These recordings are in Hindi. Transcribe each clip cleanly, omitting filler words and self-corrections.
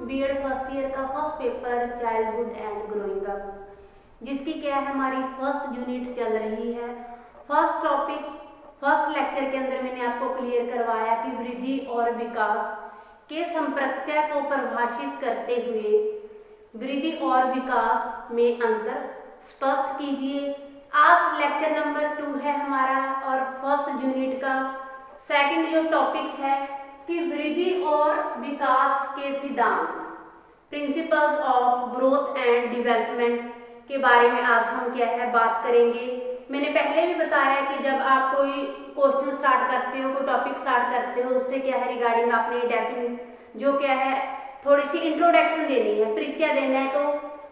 बीएड फर्स्ट ईयर का first paper childhood and growing up, जिसकी क्या है हमारी फर्स्ट यूनिट चल रही है। फर्स्ट टॉपिक फर्स्ट लेक्चर के अंदर मैंने आपको क्लियर करवाया कि वृद्धि और विकास के संप्रत्यय को परिभाषित करते हुए वृद्धि और विकास में अंतर स्पष्ट कीजिए। आज लेक्चर नंबर 2 है हमारा और फर्स्ट यूनिट का सेकंड जो टॉपिक है कि वृद्धि और विकास के सिद्धांत, principles of growth and development के बारे में आज हम क्या है बात करेंगे। मैंने पहले भी बताया कि जब आप कोई क्वेश्चन स्टार्ट करते हो, कोई टॉपिक स्टार्ट करते हो, उससे क्या है रिगार्डिंग आपने डेफिनेशन जो क्या है थोड़ी सी इंट्रोडक्शन देनी है, परिचय देना है। तो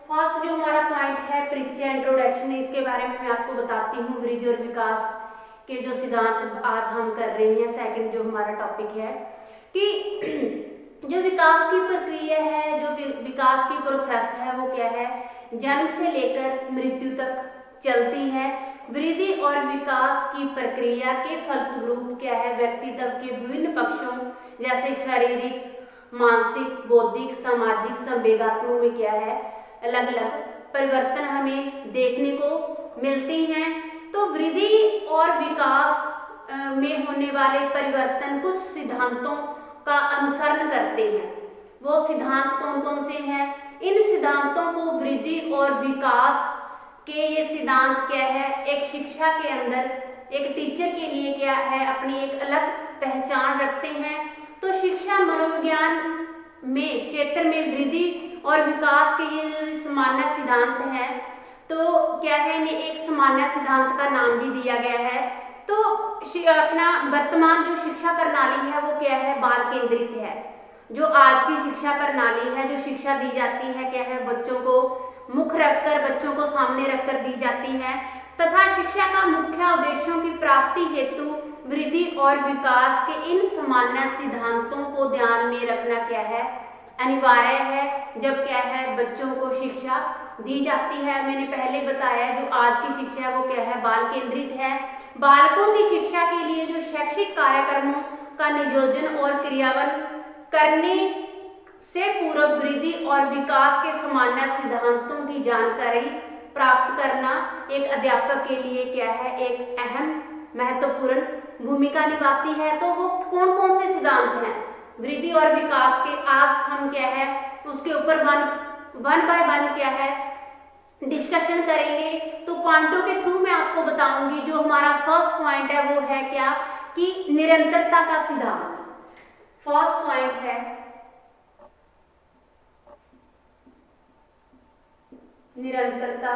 फर्स्ट जो हमारा पॉइंट है परिचय इंट्रोडक्शन, इसके बारे में मैं आपको बताती हूँ। वृद्धि और विकास के जो सिद्धांत आज हम कर रहे हैं, सेकंड जो हमारा टॉपिक है कि जो विकास की प्रक्रिया है, जो विकास की प्रोसेस है वो क्या है जन्म से लेकर मृत्यु तक चलती है। वृद्धि और विकास की प्रक्रिया के फलस्वरूप क्या है व्यक्तित्व के विभिन्न पक्षों जैसे शारीरिक, मानसिक, बौद्धिक, सामाजिक, संवेगात्मक में क्या है अलग अलग परिवर्तन हमें देखने को मिलते हैं। तो वृद्धि और विकास में होने वाले परिवर्तन कुछ सिद्धांतों का अनुसरण करते हैं। वो सिद्धांत कौन कौन से हैं? इन सिद्धांतों को वृद्धि और विकास के ये सिद्धांत क्या है एक शिक्षा के अंदर एक टीचर के लिए क्या है अपनी एक अलग पहचान रखते हैं। तो शिक्षा मनोविज्ञान में क्षेत्र में वृद्धि और विकास के ये जो सामान्य सिद्धांत हैं तो क्या है इन्हें एक सामान्य सिद्धांत का नाम भी दिया गया है। तो अपना वर्तमान जो शिक्षा प्रणाली है वो क्या है बाल केंद्रित है। जो आज की शिक्षा प्रणाली है, जो शिक्षा दी जाती है क्या है बच्चों को मुख्य रखकर, बच्चों को सामने रखकर दी जाती है तथा शिक्षा का मुख्य उद्देश्यों की प्राप्ति हेतु वृद्धि और विकास के इन सामान्य सिद्धांतों को ध्यान में रखना क्या है अनिवार्य है जब क्या है बच्चों को शिक्षा दी जाती है। मैंने पहले बताया जो आज की शिक्षा है वो क्या है बाल केंद्रित है। बालकों की शिक्षा के लिए जो शैक्षिक कार्यक्रमों का नियोजन और क्रियान्वयन करने से पूर्व वृद्धि और विकास के सामान्य सिद्धांतों की जानकारी प्राप्त करना एक अध्यापक के लिए क्या है एक अहम महत्वपूर्ण भूमिका निभाती है। तो वो कौन कौन से सिद्धांत हैं वृद्धि और विकास के, आज हम क्या है उसके ऊपर वन बाय वन क्या है डिस्कशन करेंगे। तो पॉइंटों के थ्रू मैं आपको बताऊंगी। जो हमारा फर्स्ट पॉइंट है वो है क्या कि निरंतरता का सिद्धांत। फर्स्ट पॉइंट है निरंतरता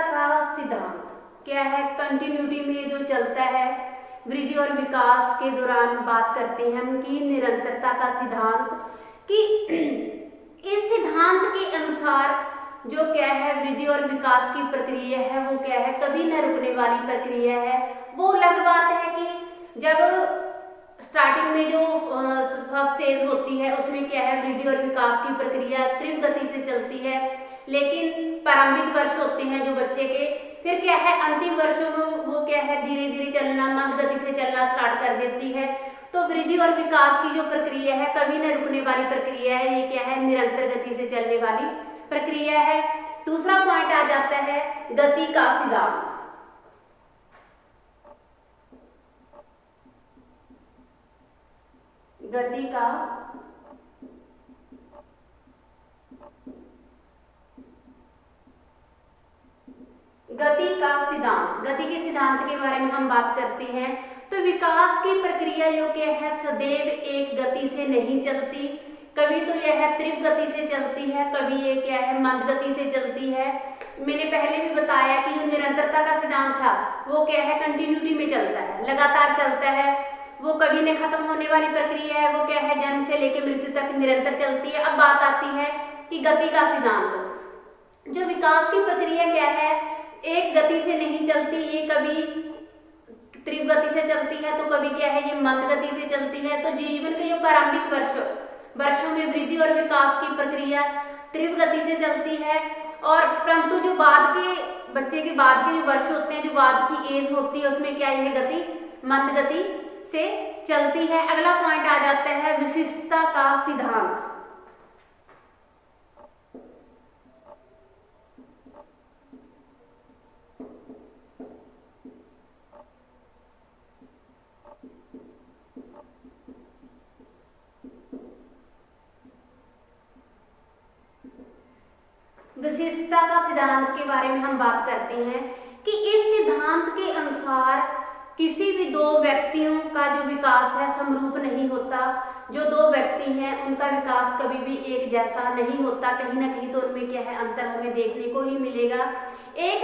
का सिद्धांत क्या है कंटिन्यूटी में जो चलता है वृद्धि और विकास के दौरान बात करते हैं हम कि निरंतरता का सिद्धांत कि इस सिद्धांत के अनुसार जो क्या है वृद्धि और विकास की प्रक्रिया है वो क्या है कभी न रुकने वाली प्रक्रिया है। वो अलग बात है कि जब स्टार्टिंग में जो फर्स्ट स्टेज होती है उसमें क्या है वृद्धि और विकास की प्रक्रिया तीव्र गति से चलती है, लेकिन प्रारंभिक वर्ष होते हैं जो बच्चे के, फिर क्या है अंतिम वर्षों में वो क्या है धीरे धीरे चलना, मंद गति से चलना स्टार्ट कर देती है। तो वृद्धि और विकास की जो प्रक्रिया है कभी न रुकने वाली प्रक्रिया है, ये क्या है निरंतर गति से चलने वाली प्रक्रिया है। दूसरा पॉइंट आ जाता है गति का सिद्धांत। गति का सिद्धांत, गति के सिद्धांत के बारे में हम बात करते हैं। तो विकास की प्रक्रिया जो क्या है सदैव एक गति से नहीं चलती, कभी तो यह है तीव्र गति से चलती है, कभी ये क्या है मंद गति से चलती है। मैंने पहले भी बताया कि जो निरंतरता का सिद्धांत था वो क्या है कंटिन्यूटी में चलता है, लगातार चलता है, वो कभी नहीं खत्म होने वाली प्रक्रिया है, वो क्या है जन्म से लेकर मृत्यु तक निरंतर चलती है। अब बात आती है कि गति का सिद्धांत, जो विकास की प्रक्रिया क्या है एक गति से नहीं चलती, ये कभी तीव्र गति से चलती है तो कभी क्या है ये मंद गति से चलती है। तो जीवन के जो प्रारंभिक वर्षों में वृद्धि और विकास की प्रक्रिया तीव्र गति से चलती है और परंतु जो बाद के बच्चे के बाद के जो वर्ष होते हैं, जो बाद की एज होती है, उसमें क्या यह गति मंद गति से चलती है। अगला पॉइंट आ जाता है विशिष्टता का सिद्धांत। विशिष्टता का सिद्धांत के बारे में हम बात करते हैं कि इस सिद्धांत के अनुसार किसी भी दो व्यक्तियों का जो विकास है समरूप नहीं होता। जो दो व्यक्ति हैं उनका विकास कभी भी एक जैसा नहीं होता, कहीं ना कहीं तो उनमें क्या है अंतर हमें देखने को ही मिलेगा। एक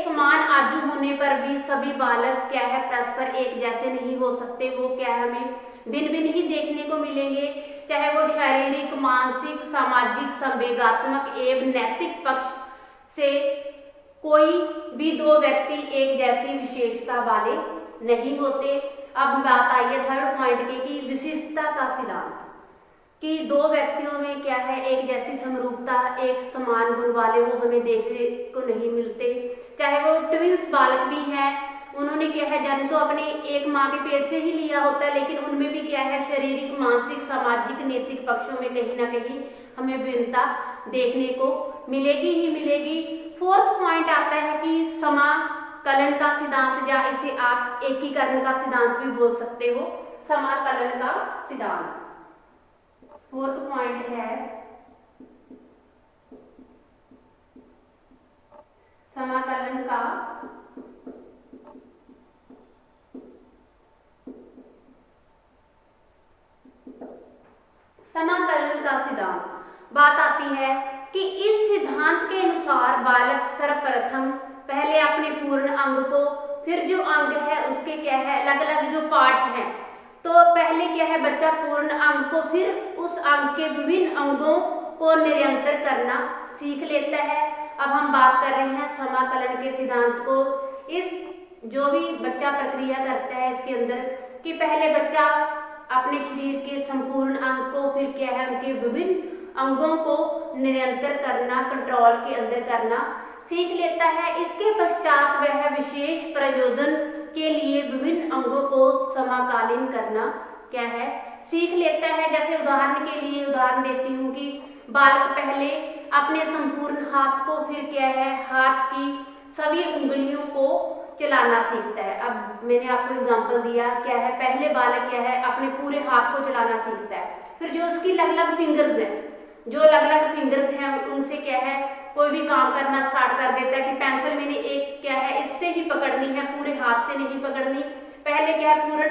समान आयु होने पर भी सभी बालक क्या है परस्पर एक जैसे नहीं हो सकते। वो क्या है हमें भिन्न भिन्न ही देखने को मिलेंगे, चाहे वो शारीरिक, मानसिक, सामाजिक, संवेगात्मक एवं नैतिक पक्ष से कोई भी दो व्यक्ति एक जैसी विशेषता वाले नहीं होते। अब बात आई है थर्ड पॉइंट की कि विशिष्टता का सिद्धांत, कि दो व्यक्तियों में क्या है एक जैसी समरूपता, एक समान गुण वाले वो हमें देखने को नहीं मिलते। चाहे वो ट्विंस बालक भी हैं, उन्होंने क्या है जन्म तो अपने एक माँ के पेट से ही लिया होता है, लेकिन उनमें भी क्या है शारीरिक, मानसिक, सामाजिक, नैतिक पक्षों में कहीं ना कहीं हमें भिन्नता देखने को मिलेगी ही मिलेगी। फोर्थ पॉइंट आता है कि समाकलन का सिद्धांत, या इसे आप एकीकरण का सिद्धांत भी बोल सकते हो। समाकलन का सिद्धांत फोर्थ पॉइंट है समाकलन का सिद्धांत। बात आती है कि इस सिद्धांत के अनुसार बालक सर्वप्रथम पहले अपने पूर्ण अंग को, फिर जो अंग है उसके क्या है अलग अलग जो पार्ट हैं, तो पहले क्या है बच्चा पूर्ण अंग को, फिर उस अंग के विभिन्न अंगों को निरंतर करना सीख लेता है। अब हम बात कर रहे हैं समाकलन के सिद्धांत को। इस जो भी बच्चा प्रक्रिया करता है इसके अंदर कि पहले बच्चा अपने शरीर के संपूर्ण अंग को, फिर क्या है उनके विभिन्न अंगों को निरंतर करना, कंट्रोल के अंदर करना सीख लेता है। इसके पश्चात वह विशेष प्रयोजन के लिए विभिन्न अंगों को समाकालीन करना क्या है सीख लेता है। जैसे उदाहरण के लिए उदाहरण देती हूँ कि बालक पहले अपने संपूर्ण हाथ को, फिर क्या है हाथ की सभी उंगलियों को चलाना सीखता है। अब मैंने आपको एग्जांपल दिया, क्या है पहले बालक क्या है अपने पूरे हाथ को चलाना सीखता है, फिर जो उसकी अलग अलग फिंगर्स हैं, जो अलग अलग फिंगर्स हैं उनसे क्या है कोई भी काम करना स्टार्ट कर देता है कि पेंसिल मैंने एक क्या है इससे ही पकड़नी है, पूरे हाथ से नहीं पकड़नी। पहले क्या है पूर्ण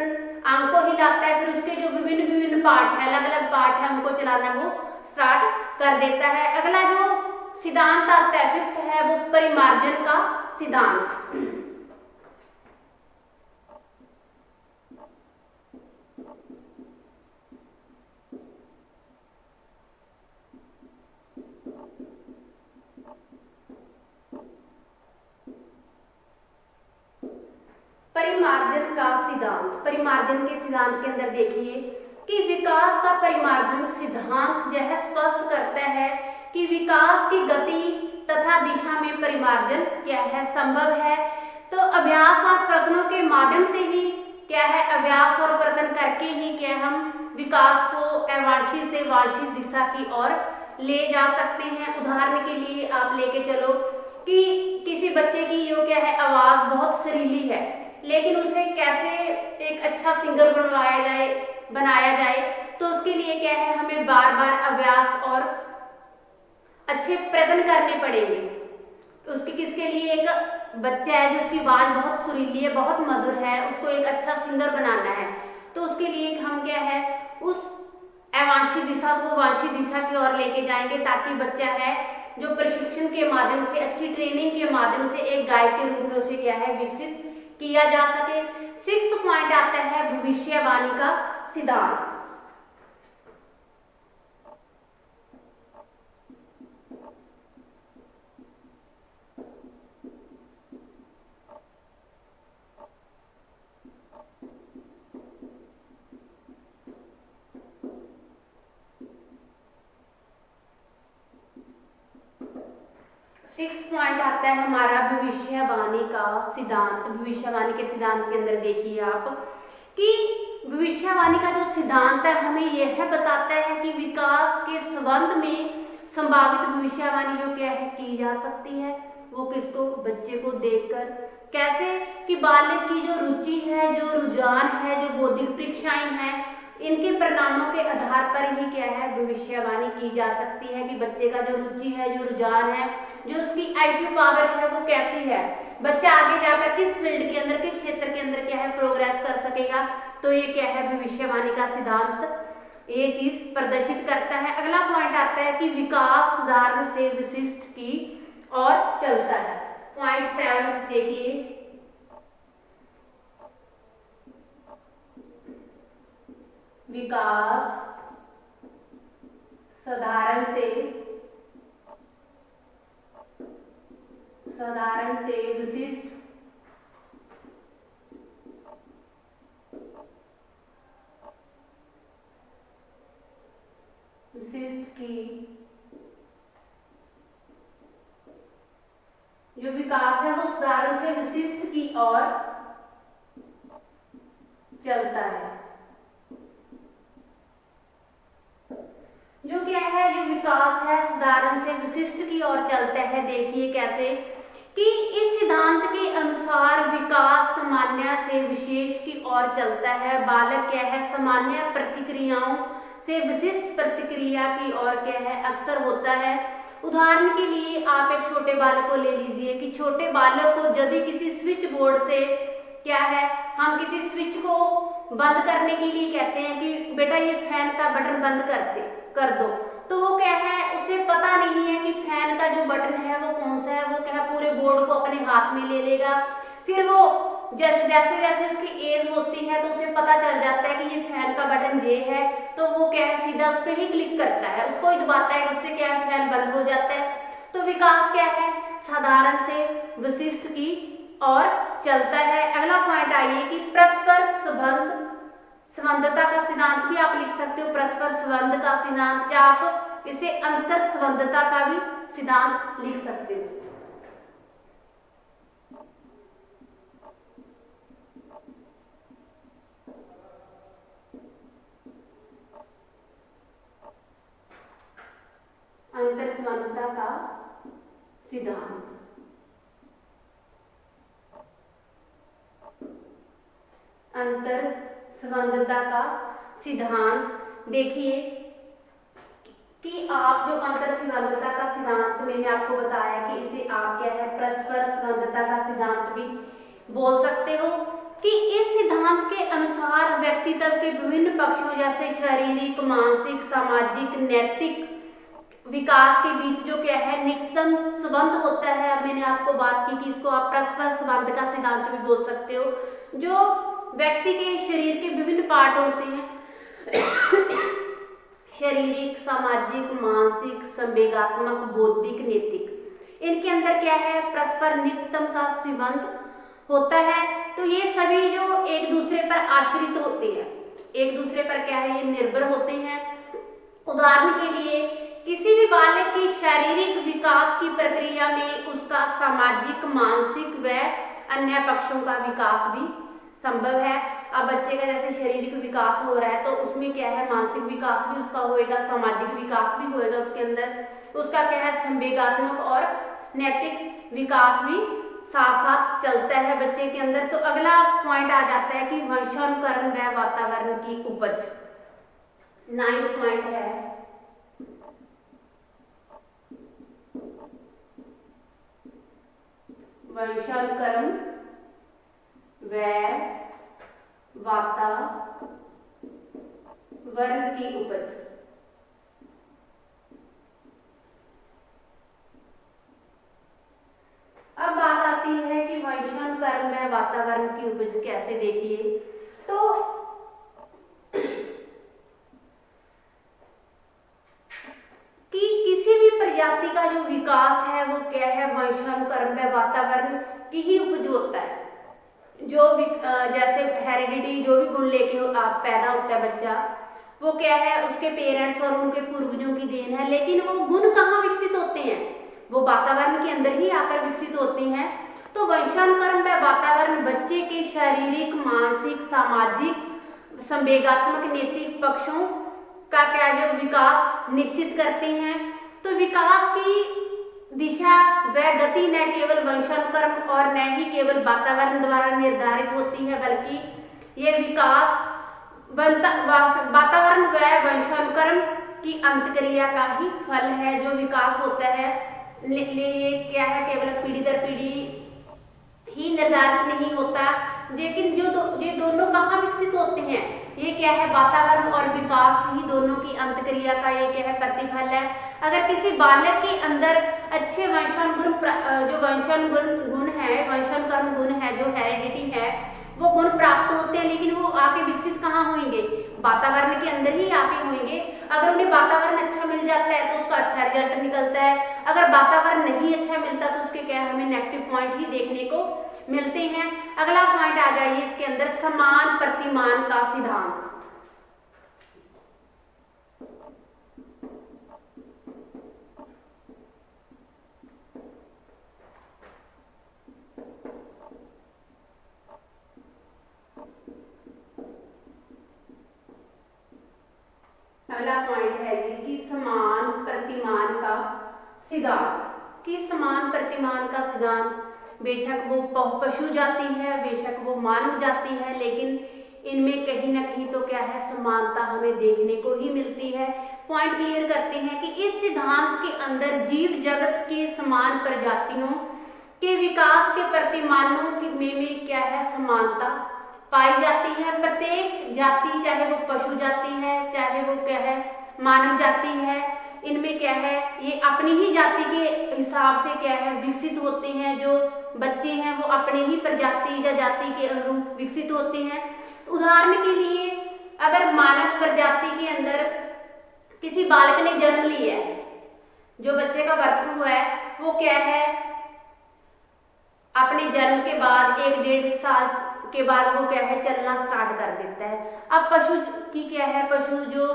अंग को हिलाता है, फिर उसके जो विभिन्न विभिन्न पार्ट है, अलग अलग पार्ट है, उनको चलाना वो स्टार्ट कर देता है। अगला जो सिद्धांत आता है फिफ्थ है वो परिमार्जन का सिद्धांत। परिमार्जन का सिद्धांत, परिमार्जन के सिद्धांत के अंदर देखिए कि विकास का परिमार्जन सिद्धांत यह स्पष्ट करता है कि विकास की गति तथा दिशा में परिमार्जन क्या है संभव है। तो अभ्यास और प्रयत्नों के माध्यम से ही क्या है अभ्यास और प्रयत्न करके ही क्या हम विकास को अवांछित से वांछित दिशा की ओर ले जा सकते हैं। उदाहरण के लिए आप लेके चलो कि किसी बच्चे की जो क्या है आवाज बहुत सुरीली है, लेकिन उसे कैसे एक अच्छा सिंगर बनाया जाए, तो उसके लिए क्या है हमें बार बार अभ्यास और अच्छे प्रयत्न करने पड़ेंगे। उसके किसके लिए एक बच्चा है जिसकी आवाज बहुत सुरीली है, बहुत मधुर है, उसको एक अच्छा सिंगर बनाना है, तो उसके लिए हम क्या है उस अवांछित दिशा को वांछित दिशा की ओर लेके जाएंगे, ताकि बच्चा है जो प्रशिक्षण के माध्यम से, अच्छी ट्रेनिंग के माध्यम से एक गायक के रूप में उसे क्या है विकसित किया जा सके। सिक्स्थ पॉइंट आता है भविष्यवाणी का सिद्धांत। सिक्स पॉइंट आता है हमारा भविष्यवाणी का सिद्धांत। भविष्यवाणी के सिद्धांत के अंदर देखिए आप कि भविष्यवाणी का जो सिद्धांत है हमें यह बताता है कि विकास के संबंध में संभावित भविष्यवाणी जो क्या है की जा सकती है, वो किसको, बच्चे को देखकर। कैसे कि बालक की जो रुचि है, जो रुझान है, जो बौद्धिक परीक्षाएं हैं, इनके परिणामों के आधार पर ही क्या है भविष्यवाणी की जा सकती है कि बच्चे का जो रुचि है, जो रुझान है, जो उसकी आईक्यू पावर है वो कैसी है, बच्चा आगे जाकर किस फील्ड के अंदर, किस क्षेत्र के अंदर क्या है प्रोग्रेस कर सकेगा। तो ये क्या है भविष्यवाणी का सिद्धांत ये चीज प्रदर्शित करता है। अगला पॉइंट आता है कि विकास साधारण से विशिष्ट की और चलता है। पॉइंट 7 देखिए, विकास साधारण से विशिष्ट की जो विकास है वो साधारण से विशिष्ट की ओर चलता है। जो क्या है, जो विकास है साधारण से विशिष्ट की ओर चलता है। देखिए कैसे कि इस सिद्धांत के अनुसार विकास सामान्य से विशेष की ओर चलता है। बालक क्या है सामान्य प्रतिक्रियाओं से विशिष्ट प्रतिक्रिया की ओर क्या है अक्सर होता है। उदाहरण के लिए आप एक छोटे बालक को ले लीजिए कि छोटे बालक को यदि किसी स्विच बोर्ड से क्या है हम किसी स्विच को बंद करने के लिए कहते हैं कि बेटा ये फैन का बटन बंद कर दो, तो वो क्या है उसे पता नहीं है कि फैन का जो बटन है वो कौन सा है। वो क्या है पूरे बोर्ड को अपने हाथ में ले लेगा। फिर वो जैसे जैसे उसकी एज होती है तो उसे पता चल जाता है कि ये फैन का बटन ये है, तो वो क्या है सीधा उस पर ही क्लिक करता है, उसको ही दबाता है, उससे क्या है फैन बंद हो जाता है। तो विकास क्या है साधारण से विशिष्ट की और चलता है। अगला पॉइंट आइए कि परस्पर संबंधता का सिद्धांत भी आप लिख सकते हो, परस्पर संबंध का सिद्धांत, या आप इसे अंतर संबंधता का भी सिद्धांत लिख सकते हो। अंतर संबंधता का सिद्धांत, अंतर संबंधता का सिद्धांत। देखिए कि आप जो अंतर संबंधता का सिद्धांत मैंने आपको बताया कि इसे आप क्या है परस्पर संबंधता का सिद्धांत भी बोल सकते हो कि इस सिद्धांत के अनुसार व्यक्तित्व के विभिन्न पक्षों जैसे शारीरिक, मानसिक, सामाजिक, नैतिक विकास के बीच जो क्या है निकटतम संबंध होता है। अब मैंने आपको बात की कि इसको आप परस्पर संबंध का सिद्धांत भी बोल सकते हो। जो व्यक्ति के शरीर के विभिन्न पार्ट होते हैं शारीरिक, सामाजिक, मानसिक, संवेगात्मक, बौद्धिक, नैतिक, इनके अंदर क्या है परस्पर निकटतम का संबंध होता है। तो ये सभी जो एक दूसरे पर आश्रित होते हैं, एक दूसरे पर क्या है ये निर्भर होते हैं। उदाहरण के लिए किसी भी बालक की शारीरिक विकास की प्रक्रिया में उसका सामाजिक, मानसिक व अन्य पक्षों का विकास भी संभव है। अब बच्चे का जैसे शारीरिक विकास हो रहा है तो उसमें क्या है मानसिक विकास भी उसका होएगा, सामाजिक विकास भी होएगा, उसके अंदर उसका क्या है संवेगात्मक और नैतिक विकास भी साथ साथ चलता है बच्चे के अंदर। तो अगला पॉइंट आ जाता है कि वंशानुकरण व वातावरण की उपज। 9 पॉइंट है वंशानुकरण व वातावरण की उपज। अब बात आती है कि वंशानुकरण व वातावरण की उपज कैसे। देखिए तो कि किसी भी प्रजाति का जो विकास है वो क्या है वंशानुकरण व वातावरण की ही उपज होता है। जो जैसे हेरिडिटी जो भी गुण लेके आप पैदा होता है बच्चा, वो क्या है उसके पेरेंट्स और उनके पूर्वजों की देन है। लेकिन वो गुण कहाँ विकसित होते हैं, वो वातावरण के अंदर ही आकर विकसित होते हैं। तो वंशानुक्रम व वातावरण बच्चे के शारीरिक, मानसिक, सामाजिक, संवेगात्मक, नैतिक पक्षों का क्या जो विकास निश्चित करते हैं। तो विकास की दिशा व गति न केवल वंशानुक्रम और न ही केवल वातावरण द्वारा निर्धारित होती है, बल्कि ये विकास वातावरण व वंशानुक्रम की अंतक्रिया का ही फल है। जो विकास होता है ये क्या है, केवल पीढ़ी दर पीढ़ी ही निर्धारित नहीं होता, लेकिन ये दोनों कहाँ विकसित होते हैं, ये क्या है, वातावरण और विकास ही दोनों की अंतक्रिया का ये क्या है, प्रतिफल है। अगर किसी बालक के अंदर अच्छे वंशानुक्रम गुण है, जो हेरिडिटी है, वो गुण प्राप्त होते हैं, लेकिन वो आके विकसित कहाँ होंगे, वातावरण के अंदर ही आके होंगे। अगर उन्हें वातावरण अच्छा मिल जाता है तो उसका अच्छा रिजल्ट निकलता है, अगर वातावरण नहीं अच्छा मिलता तो उसके क्या हमें नेगेटिव पॉइंट ही देखने को मिलते हैं। अगला पॉइंट आ जाइए इसके अंदर, समान प्रतिमान का सिद्धांत। अगला पॉइंट है जी कि समान प्रतिमान का सिद्धांत। कि समान प्रतिमान का सिद्धांत, बेशक वो पशु जाति है, बेशक वो मानव जाति है, लेकिन इनमें कहीं ना कहीं तो क्या है, समानता हमें देखने को ही मिलती है। पॉइंट क्लियर करते हैं कि इस सिद्धांत के अंदर जीव जगत के समान प्रजातियों के विकास के प्रतिमानों में क्या है, समानता पाई जाती है। प्रत्येक जाति, चाहे वो पशु जाति है, चाहे वो क्या है, मानव जाति है, इनमें क्या है, ये अपनी ही जाति के हिसाब से क्या है, विकसित होते हैं। जो बच्चे हैं वो अपने ही प्रजाति या जाति के अनुरूप विकसित होते हैं। उदाहरण के लिए अगर मानव प्रजाति के अंदर किसी बालक ने जन्म लिया है, जो बच्चे का बर्थ हुआ है, वो क्या है, अपने जन्म के बाद 1-1.5 साल के बाद वो क्या है, चलना स्टार्ट कर देता है। अब पशु की क्या है, पशु जो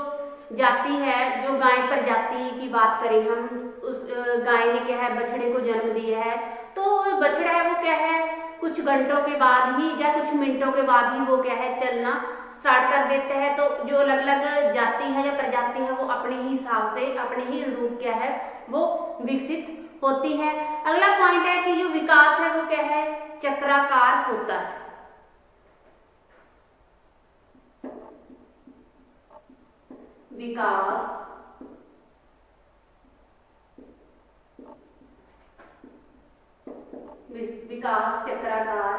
जाति है, जो गाय प्रजाति की बात करें हम, उस गाय ने क्या है, बछड़े को जन्म दिया है, तो बछड़ा है वो क्या है, कुछ घंटों के बाद ही या कुछ मिनटों के बाद ही वो क्या है, चलना स्टार्ट कर देते हैं। तो जो अलग अलग जाति है या प्रजाति है वो अपने ही हिसाब से, अपने ही रूप क्या है, वो विकसित होती है। अगला पॉइंट है कि जो विकास है वो क्या है, चक्राकार होता है। विकास चक्राकार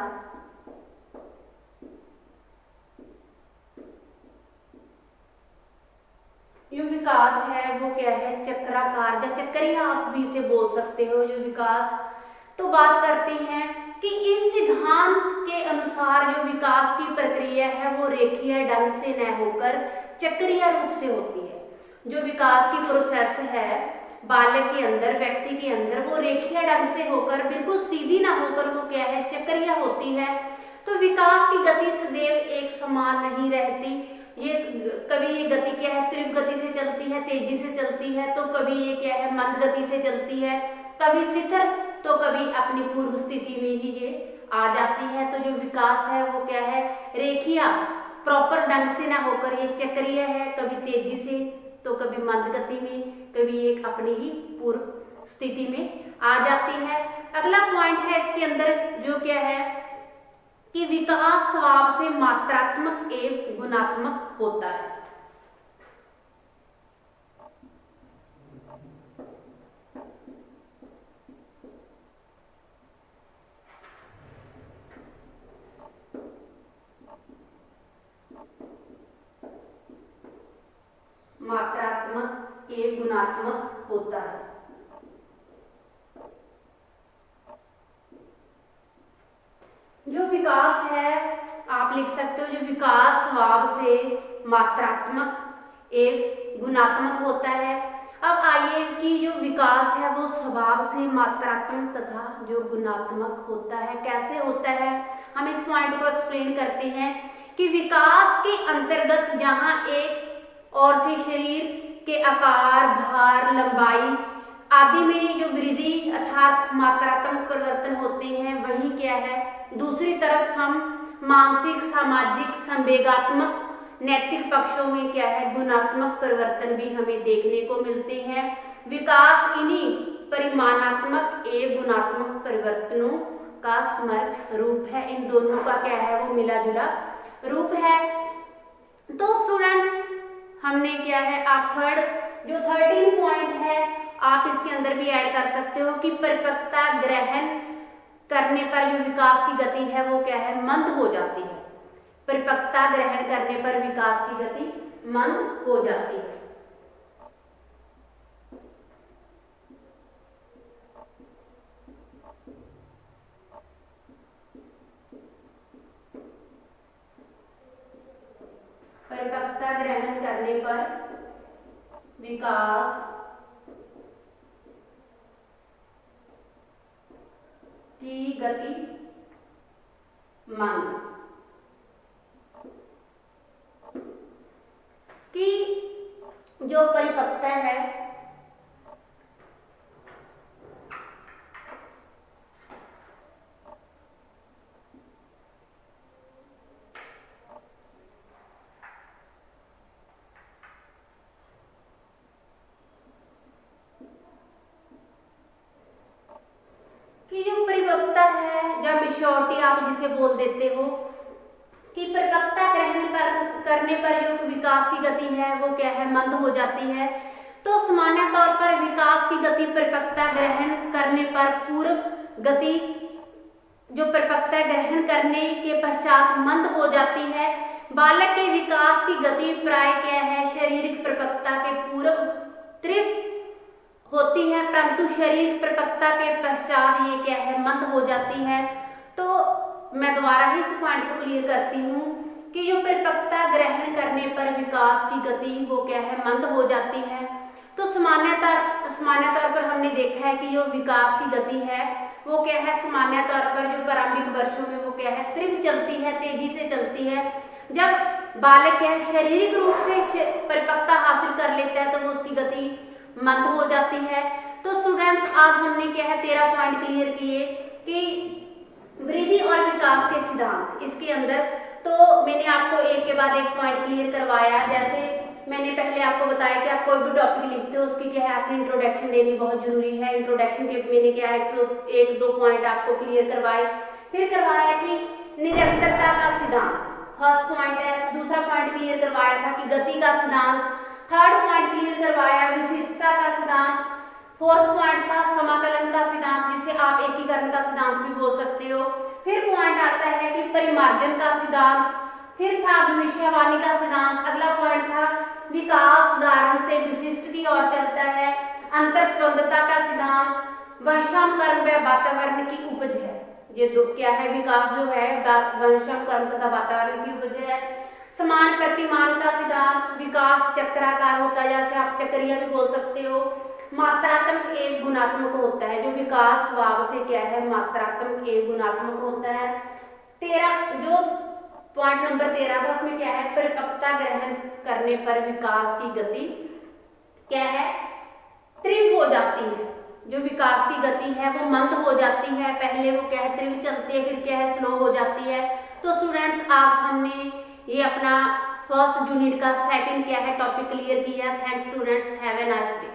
जो विकास है वो क्या है, चक्राकार या चक्रिया आप भी इसे बोल सकते हो। जो विकास तो बात करते हैं कि इस सिद्धांत के अनुसार जो विकास की प्रक्रिया है वो रेखीय ढंग से न होकर चक्रीय रूप से होती है। जो विकास की प्रोसेस है बालक के अंदर, व्यक्ति के अंदर, वो रेखीय ढंग से होकर, बिल्कुल सीधी ना होकर वो क्या है, चक्रीय होती है। तो विकास की गति सदैव एक समान नहीं रहती। ये कभी ये गति क्या है, तीव्र गति से चलती है, तेजी से चलती है, तो कभी ये क्या है, मंद गति से चलती है, कभी शिथिल, तो कभी अपनी पूर्व स्थिति में ही ये आ जाती है। तो जो विकास है वो क्या है, रेखीय प्रॉपर ढंग से ना होकर ये चक्रीय है, कभी तेजी से तो कभी मंद गति में, कभी एक अपनी ही पूर्व स्थिति में आ जाती है। अगला पॉइंट है इसके अंदर जो क्या है कि विकास स्वभाव से मात्रात्मक एवं गुणात्मक होता है। मात्रात्मक एवं गुणात्मक होता है। जो विकास है आप लिख सकते हो, जो विकास स्वभाव से मात्रात्मक एवं गुणात्मक होता है। अब आइए कि जो विकास है वो स्वभाव से मात्रात्मक तथा जो गुणात्मक होता है, कैसे होता है, हम इस पॉइंट को एक्सप्लेन करते हैं कि विकास के अंतर्गत जहां एक और से शरीर के आकार, भार, लंबाई आदि में जो वृद्धि अर्थात मात्रात्मक परिवर्तन होते हैं वही क्या है, दूसरी तरफ हम मानसिक, सामाजिक, संवेगात्मक, नैतिक पक्षों में क्या है, गुणात्मक परिवर्तन भी हमें देखने को मिलते हैं। विकास इन्हीं परिमाणात्मक एवं गुणात्मक परिवर्तनों का समग्र रूप है। इन दोनों का क्या है, वो मिला जुला रूप है। तो स्टूडेंट्स हमने क्या है, आप जो 13 पॉइंट है आप इसके अंदर भी ऐड कर सकते हो कि परिपक्वता ग्रहण करने पर जो विकास की गति है वो क्या है, मंद हो जाती है। परिपक्वता ग्रहण करने पर विकास की गति मंद हो जाती है। परिपक्वता ग्रहण करने पर विकास की गति मंद, कि जो परिपक्वता है या मैच्योरिटी आप जिसे बोल देते हो, कि परिपक्वता ग्रहण करने पर जो विकास की गति है वो क्या है, मंद हो जाती है। तो सामान्य तौर पर विकास की गति परिपक्वता ग्रहण करने पर पूर्व गति जो परिपक्वता ग्रहण करने के पश्चात मंद हो जाती है। बालक के विकास की गति प्राय क्या है, शारीरिक परिपक्वता के पूर्व तीव्र होती है, परंतु शरीर परिपक्वता के पश्चात ये क्या है, मंद हो जाती है। तो मैं दोबारा ही इस पॉइंट को क्लियर करती हूँ कि जो परिपक्वता ग्रहण करने पर विकास की गति वो क्या है, मंद हो जाती है। तो सामान्य तौर पर हमने देखा है कि जो विकास की गति है वो क्या है, सामान्य तौर पर जो प्रारंभिक वर्षों में वो क्या है, तीव्र चलती है, तेजी से चलती है। जब बालक क्या है, शारीरिक रूप से परिपक्वता हासिल कर लेता है तो वो उसकी गति मंद हो जाती है। तो स्टूडेंट्स आज हमने क्या है, 13 पॉइंट क्लियर किए कि वृद्धि और विकास के सिद्धांत इसके अंदर। तो मैंने आपको एक के बाद एक पॉइंट क्लियर करवाया। जैसे मैंने पहले आपको बताया कि आप कोई भी टॉपिक लिखते हो उसकी क्या है, आपकी इंट्रोडक्शन देनी बहुत जरूरी है। इंट्रोडक्शन के मैंने क्या है, 1-2 पॉइंट आपको क्लियर करवाए। फिर करवाया कि निरंतरता का सिद्धांत, फर्स्ट पॉइंट है। दूसरा पॉइंट क्लियर करवाया था कि गति का सिद्धांत। थर्ड पॉइंट क्लियर करवाया विशिष्टता का सिद्धांत। फोर्थ पॉइंट था समाकलन का सिद्धांत, जिसे आप एकीकरण का सिद्धांत भी बोल सकते हो। फिर पॉइंट आता है कि परिमार्जन का सिद्धांत। फिर था भविष्यवाणी का सिद्धांत। अगला पॉइंट था विकास उदाहरण से विशिष्ट की ओर चलता है। अंतर्संबंधता का सिद्धांत, वंशानुक्रम व वातावरण की उपज है। ये दो क्या है, विकास जो है वंशानुक्रम तथा वातावरण की उपज है। समान प्रतिमान का सिद्धांत, विकास चक्राकार होता है, जैसे आप चक्रीय भी बोल सकते हो। मात्रात्मक एवं गुणात्मक होता है, जो विकास स्वभाव से क्या है, मात्रात्मक एवं गुणात्मक होता है। 13 जो पॉइंट नंबर 13 था उसमें क्या है, परिपक्वता ग्रहण करने पर विकास की गति क्या है, तीव्र हो जाती है। जो विकास की गति है वो मंद हो जाती है, पहले वो क्या है, तीव्र चलती है, फिर क्या है, स्लो हो जाती है। तो स्टूडेंट्स आज हमने ये अपना फर्स्ट यूनिट का सेकंड क्या है, टॉपिक क्लियर किया। Thanks students, have a nice day.